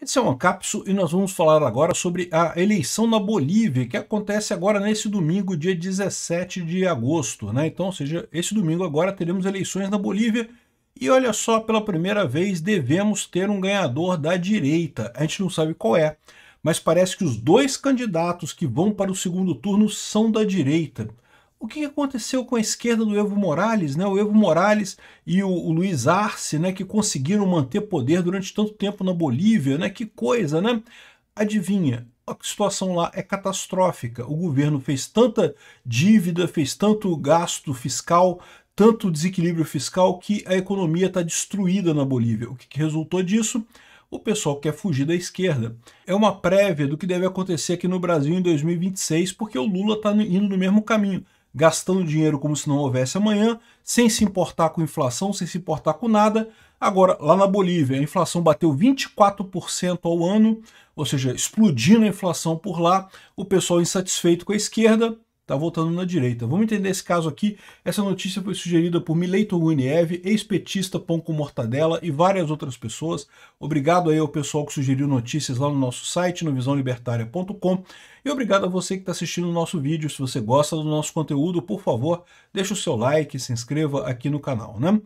Esse é o Ancapsu e nós vamos falar agora sobre a eleição na Bolívia, que acontece agora nesse domingo, dia 17 de agosto, né? Então, ou seja, esse domingo agora teremos eleições na Bolívia e olha só, pela primeira vez devemos ter um ganhador da direita. A gente não sabe qual é, mas parece que os dois candidatos que vão para o segundo turno são da direita. O que aconteceu com a esquerda do Evo Morales, né? O Evo Morales e o Luiz Arce, né, que conseguiram manter poder durante tanto tempo na Bolívia, né? Que coisa, né? Adivinha, a situação lá é catastrófica. O governo fez tanta dívida, fez tanto gasto fiscal, tanto desequilíbrio fiscal que a economia está destruída na Bolívia. O que resultou disso? O pessoal quer fugir da esquerda. É uma prévia do que deve acontecer aqui no Brasil em 2026, porque o Lula está indo no mesmo caminho, gastando dinheiro como se não houvesse amanhã, sem se importar com inflação, sem se importar com nada. Agora, lá na Bolívia, a inflação bateu 24% ao ano, ou seja, explodindo a inflação por lá, o pessoal insatisfeito com a esquerda está voltando na direita. Vamos entender esse caso aqui. Essa notícia foi sugerida por Mileito Guiniev, ex-petista, pão com mortadela e várias outras pessoas. Obrigado aí ao pessoal que sugeriu notícias lá no nosso site, no visãolibertaria.com. E obrigado a você que está assistindo o nosso vídeo. Se você gosta do nosso conteúdo, por favor, deixa o seu like, se inscreva aqui no canal, né?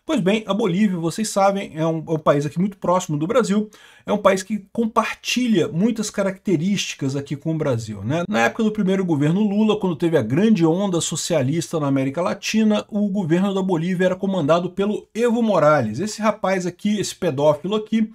Pois bem, a Bolívia, vocês sabem, é um país aqui muito próximo do Brasil, é um país que compartilha muitas características aqui com o Brasil, né? Na época do primeiro governo Lula, quando teve a grande onda socialista na América Latina, o governo da Bolívia era comandado pelo Evo Morales. Esse rapaz aqui, esse pedófilo aqui,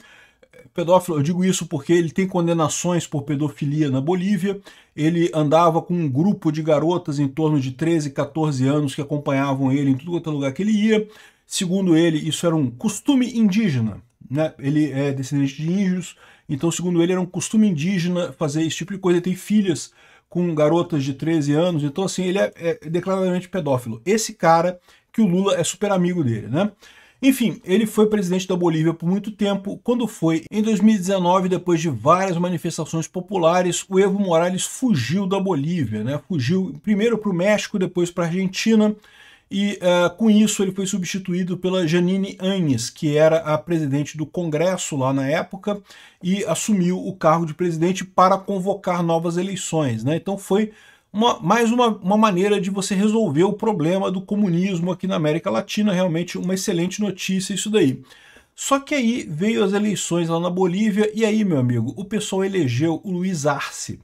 pedófilo, eu digo isso porque ele tem condenações por pedofilia na Bolívia, ele andava com um grupo de garotas em torno de 13, 14 anos que acompanhavam ele em tudo quanto é lugar que ele ia. Segundo ele, isso era um costume indígena, né? Ele é descendente de índios, então, segundo ele, era um costume indígena fazer esse tipo de coisa. Ele tem filhas com garotas de 13 anos, então, assim, ele é declaradamente pedófilo. Esse cara, que o Lula é super amigo dele, né? Enfim, ele foi presidente da Bolívia por muito tempo. Quando foi em 2019, depois de várias manifestações populares, o Evo Morales fugiu da Bolívia, né? Fugiu primeiro para o México, depois para a Argentina, e com isso ele foi substituído pela Jeanine Áñez, que era a presidente do Congresso lá na época, e assumiu o cargo de presidente para convocar novas eleições, né? Então foi mais uma maneira de você resolver o problema do comunismo aqui na América Latina. Realmente uma excelente notícia isso daí. Só que aí veio as eleições lá na Bolívia, e aí, meu amigo, o pessoal elegeu o Luiz Arce.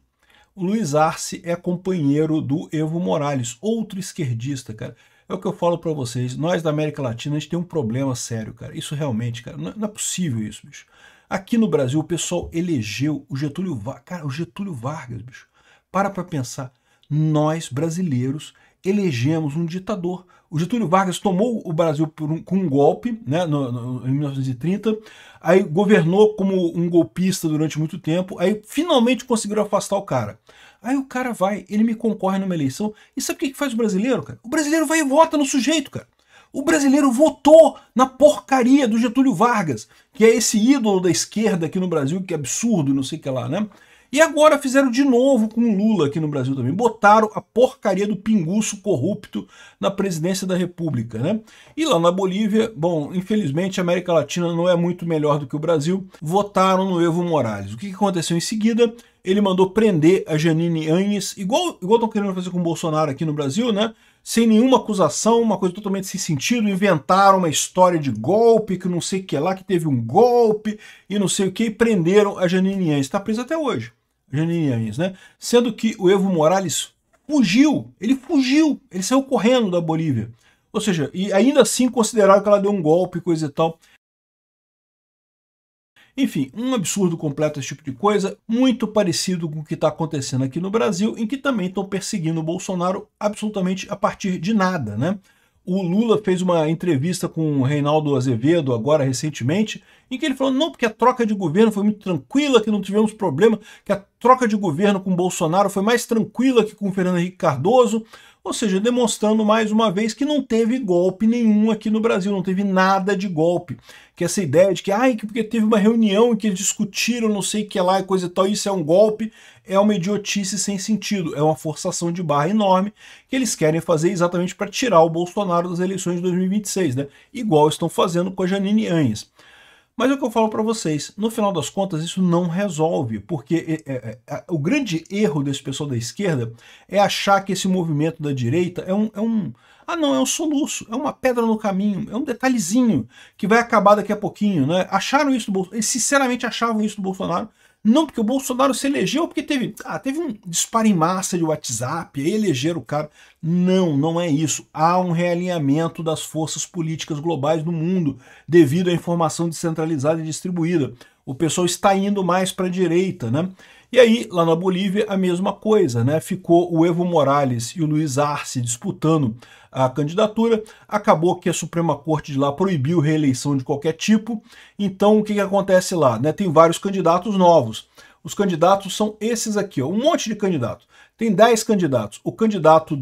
O Luiz Arce é companheiro do Evo Morales, outro esquerdista, cara. É o que eu falo pra vocês, nós da América Latina, a gente tem um problema sério, cara. Isso realmente, cara, não é possível isso, bicho. Aqui no Brasil, o pessoal elegeu o Getúlio Vargas. Cara, o Getúlio Vargas, bicho. Para pra pensar. Nós, brasileiros, elegemos um ditador. O Getúlio Vargas tomou o Brasil com um golpe, né, em 1930, aí governou como um golpista durante muito tempo, aí finalmente conseguiram afastar o cara. Aí o cara vai, ele me concorre numa eleição, e sabe o que faz o brasileiro, cara? O brasileiro vai e vota no sujeito, cara. O brasileiro votou na porcaria do Getúlio Vargas, que é esse ídolo da esquerda aqui no Brasil, que é absurdo, não sei o que lá, né? E agora fizeram de novo com o Lula aqui no Brasil também. Botaram a porcaria do pinguço corrupto na presidência da República, né? E lá na Bolívia, bom, infelizmente a América Latina não é muito melhor do que o Brasil, votaram no Evo Morales. O que aconteceu em seguida? Ele mandou prender a Jeanine Áñez, igual estão querendo fazer com o Bolsonaro aqui no Brasil, né? Sem nenhuma acusação, uma coisa totalmente sem sentido, inventaram uma história de golpe, que não sei o que lá, que teve um golpe e não sei o que, e prenderam a Jeanine Áñez. Está presa até hoje. Jeanine Áñez, né? Sendo que o Evo Morales fugiu, ele saiu correndo da Bolívia. Ou seja, e ainda assim consideraram que ela deu um golpe, coisa e tal. Enfim, um absurdo completo esse tipo de coisa, muito parecido com o que está acontecendo aqui no Brasil, em que também estão perseguindo o Bolsonaro absolutamente a partir de nada, né? O Lula fez uma entrevista com o Reinaldo Azevedo agora recentemente, em que ele falou, não, porque a troca de governo foi muito tranquila, que não tivemos problema, que a troca de governo com o Bolsonaro foi mais tranquila que com o Fernando Henrique Cardoso, ou seja, demonstrando mais uma vez que não teve golpe nenhum aqui no Brasil, não teve nada de golpe. Que essa ideia de que, porque teve uma reunião em que eles discutiram não sei o que lá e coisa e tal, isso é um golpe, é uma idiotice sem sentido, é uma forçação de barra enorme que eles querem fazer exatamente para tirar o Bolsonaro das eleições de 2026, né? Igual estão fazendo com a Jeanine Áñez. Mas é o que eu falo para vocês, no final das contas isso não resolve, porque o grande erro desse pessoal da esquerda é achar que esse movimento da direita é um soluço, é uma pedra no caminho, é um detalhezinho que vai acabar daqui a pouquinho, né? Acharam isso do Bolsonaro, eles sinceramente achavam isso do Bolsonaro, não porque o Bolsonaro se elegeu, porque teve um disparo em massa de WhatsApp, aí elegeram o cara. Não, não é isso. Há um realinhamento das forças políticas globais do mundo devido à informação descentralizada e distribuída. O pessoal está indo mais para a direita, né? E aí, lá na Bolívia, a mesma coisa, né? Ficou o Evo Morales e o Luiz Arce disputando a candidatura, acabou que a Suprema Corte de lá proibiu reeleição de qualquer tipo, então o que acontece lá? Né? Tem vários candidatos novos. Os candidatos são esses aqui, ó, um monte de candidatos. Tem 10 candidatos. O candidato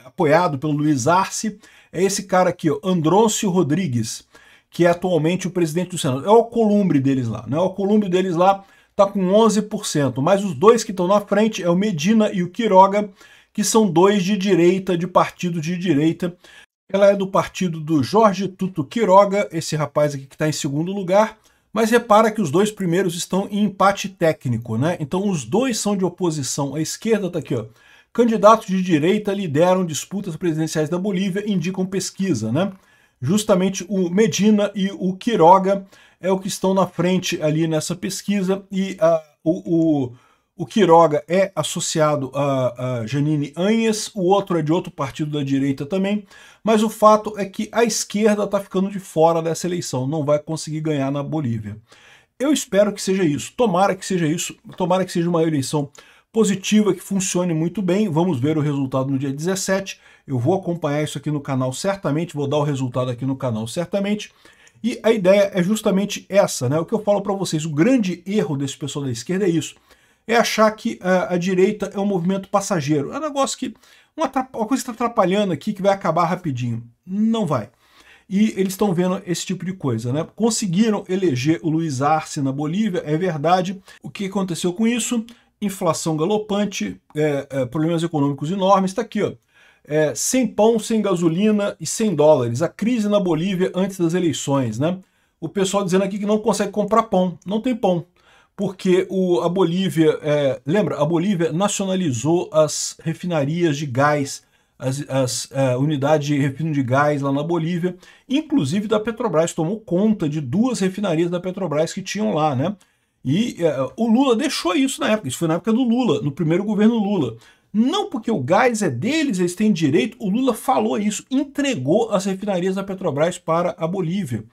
apoiado pelo Luiz Arce é esse cara aqui, ó, Andrôncio Rodrigues, que é atualmente o presidente do Senado. É o Alcolumbre deles lá, né? O Alcolumbre deles lá está com 11%, mas os dois que estão na frente é o Medina e o Quiroga, que são dois de direita, de partido de direita. Ela é do partido do Jorge Tuto Quiroga, esse rapaz aqui que está em segundo lugar, mas repara que os dois primeiros estão em empate técnico, né? Então os dois são de oposição. A esquerda está aqui, ó. Candidatos de direita lideram disputas presidenciais da Bolívia, indicam pesquisa, né? Justamente o Medina e o Quiroga é o que estão na frente ali nessa pesquisa, e o Quiroga é associado a Janine Áñez, o outro é de outro partido da direita também, mas o fato é que a esquerda está ficando de fora dessa eleição, não vai conseguir ganhar na Bolívia. Eu espero que seja isso, tomara que seja isso, tomara que seja uma eleição positiva, que funcione muito bem. Vamos ver o resultado no dia 17, eu vou acompanhar isso aqui no canal certamente, vou dar o resultado aqui no canal certamente, e a ideia é justamente essa, né? O que eu falo para vocês, o grande erro desse pessoal da esquerda é isso, é achar que a direita é um movimento passageiro. É um negócio que, uma coisa está atrapalhando aqui, que vai acabar rapidinho. Não vai. E eles estão vendo esse tipo de coisa, né? Conseguiram eleger o Luiz Arce na Bolívia, é verdade. O que aconteceu com isso? Inflação galopante, problemas econômicos enormes. Está aqui, ó. Sem pão, sem gasolina e sem dólares. A crise na Bolívia antes das eleições, né? O pessoal dizendo aqui que não consegue comprar pão. Não tem pão. Porque a Bolívia, lembra, a Bolívia nacionalizou as refinarias de gás, as unidades de refino de gás lá na Bolívia, inclusive da Petrobras, tomou conta de 2 refinarias da Petrobras que tinham lá, né? E o Lula deixou isso na época, isso foi na época do Lula, no primeiro governo Lula. Não porque o gás é deles, eles têm direito, o Lula falou isso, entregou as refinarias da Petrobras para a Bolívia.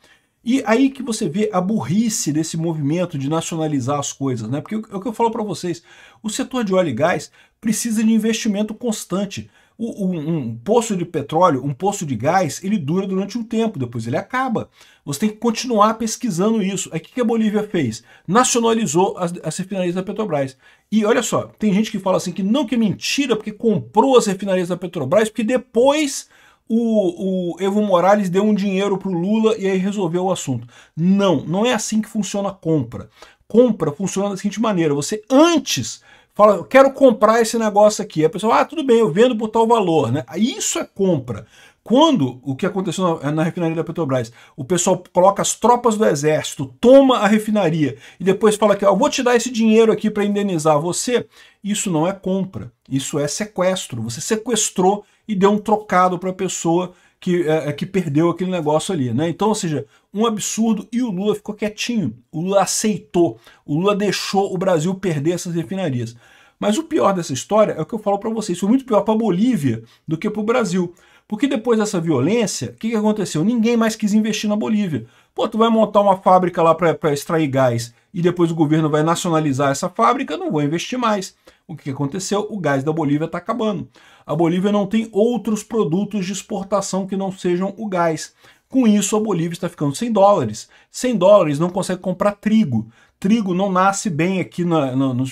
E aí que você vê a burrice desse movimento de nacionalizar as coisas, né? Porque é o que eu falo para vocês, o setor de óleo e gás precisa de investimento constante. Um poço de petróleo, um poço de gás, ele dura durante um tempo, depois ele acaba. Você tem que continuar pesquisando isso. Aí o que a Bolívia fez? Nacionalizou as refinarias da Petrobras. E olha só, tem gente que fala assim que não, que é mentira, porque comprou as refinarias da Petrobras, porque depois o Evo Morales deu um dinheiro para o Lula e aí resolveu o assunto. Não, não é assim que funciona a compra. Compra funciona da seguinte maneira, você antes fala, eu quero comprar esse negócio aqui. A pessoa, tudo bem, eu vendo por tal valor, né? Isso é compra. Quando o que aconteceu na refinaria da Petrobras, o pessoal coloca as tropas do exército, toma a refinaria e depois fala que eu vou te dar esse dinheiro aqui para indenizar você, isso não é compra, isso é sequestro. Você sequestrou e deu um trocado para a pessoa que perdeu aquele negócio ali, né? Então, ou seja, um absurdo, e o Lula ficou quietinho, o Lula aceitou, o Lula deixou o Brasil perder essas refinarias. Mas o pior dessa história é o que eu falo para vocês, foi muito pior para a Bolívia do que para o Brasil. Porque depois dessa violência, o que aconteceu? Ninguém mais quis investir na Bolívia. Pô, tu vai montar uma fábrica lá para extrair gás e depois o governo vai nacionalizar essa fábrica, não vou investir mais. O que aconteceu? O gás da Bolívia está acabando. A Bolívia não tem outros produtos de exportação que não sejam o gás. Com isso, a Bolívia está ficando sem dólares. Sem dólares não consegue comprar trigo. Trigo não nasce bem aqui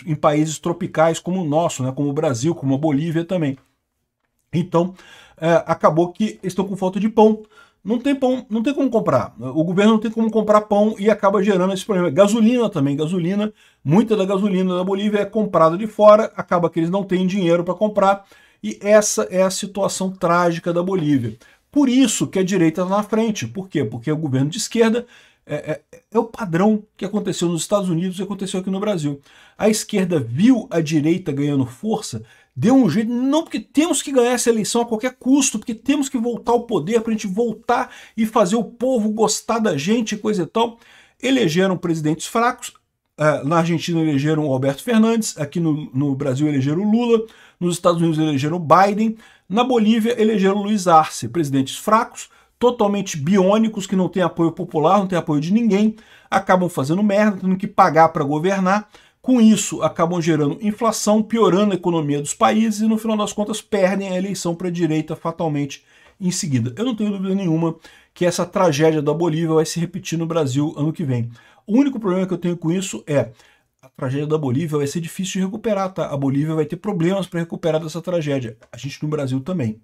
em países tropicais como o nosso, né? Como o Brasil, como a Bolívia também. Então, acabou que estão com falta de pão. Não tem pão, não tem como comprar. O governo não tem como comprar pão e acaba gerando esse problema. Gasolina também, gasolina. Muita da gasolina da Bolívia é comprada de fora, acaba que eles não têm dinheiro para comprar. E essa é a situação trágica da Bolívia. Por isso que a direita está na frente. Por quê? Porque o governo de esquerda é o padrão que aconteceu nos Estados Unidos e aconteceu aqui no Brasil. A esquerda viu a direita ganhando força, deu um jeito, não porque temos que ganhar essa eleição a qualquer custo, porque temos que voltar ao poder para a gente voltar e fazer o povo gostar da gente, coisa e tal. Elegeram presidentes fracos. Na Argentina elegeram o Alberto Fernandes, aqui no Brasil elegeram o Lula, nos Estados Unidos elegeram o Biden, na Bolívia elegeram o Luiz Arce, presidentes fracos, totalmente biônicos, que não têm apoio popular, não têm apoio de ninguém, acabam fazendo merda, tendo que pagar para governar. Com isso, acabam gerando inflação, piorando a economia dos países e, no final das contas, perdem a eleição para a direita fatalmente em seguida. Eu não tenho dúvida nenhuma que essa tragédia da Bolívia vai se repetir no Brasil ano que vem. O único problema que eu tenho com isso é a tragédia da Bolívia vai ser difícil de recuperar, tá? A Bolívia vai ter problemas para recuperar dessa tragédia. A gente no Brasil também.